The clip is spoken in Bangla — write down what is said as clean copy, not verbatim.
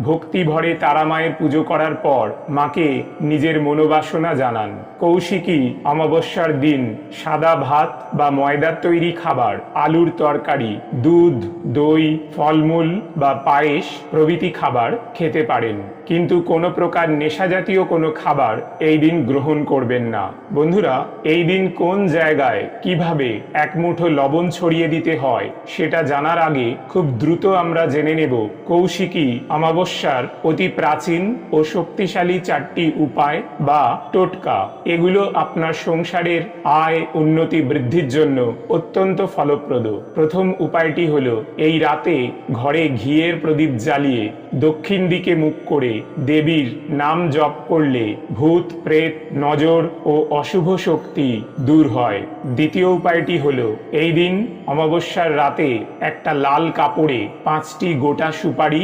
ভক্তি ভরে তারা মায়ের পুজো করার পর মাকে নিজের মনোবাসনা জানান। কৌশিকী অমাবস্যার দিন সাদা ভাত বা ময়দার তৈরি খাবার, আলুর তরকারি, দুধ, দই, ফলমূল বা পায়েস প্রভৃতি খাবার খেতে পারেন, কিন্তু কোনো প্রকার নেশা জাতীয় কোনো খাবার এই দিন গ্রহণ করবেন না। বন্ধুরা, এই দিন কোন জায়গায় কিভাবে এক মুঠো লবণ ছড়িয়ে দিতে হয় সেটা জানার আগে খুব দ্রুত আমরা জেনে নেব কৌশিকী অমাবস্যার অতি প্রাচীন ও শক্তিশালী 4টি উপায় বা টোটকা। এগুলো আপনার সংসারের আয় উন্নতি বৃদ্ধির জন্য অত্যন্ত ফলপ্রদ। প্রথম উপায়টি হলো, এই রাতে ঘরে ঘিয়ের প্রদীপ জ্বালিয়ে দক্ষিণ দিকে মুখ করে দেবীর নাম জপ করলে ভূত প্রেত নজর ও অশুভ শক্তি দূর হয়। দ্বিতীয় উপায়টি হলো, এই দিন অমাবস্যার রাতে একটা লাল কাপড়ে 5টি গোটা সুপারি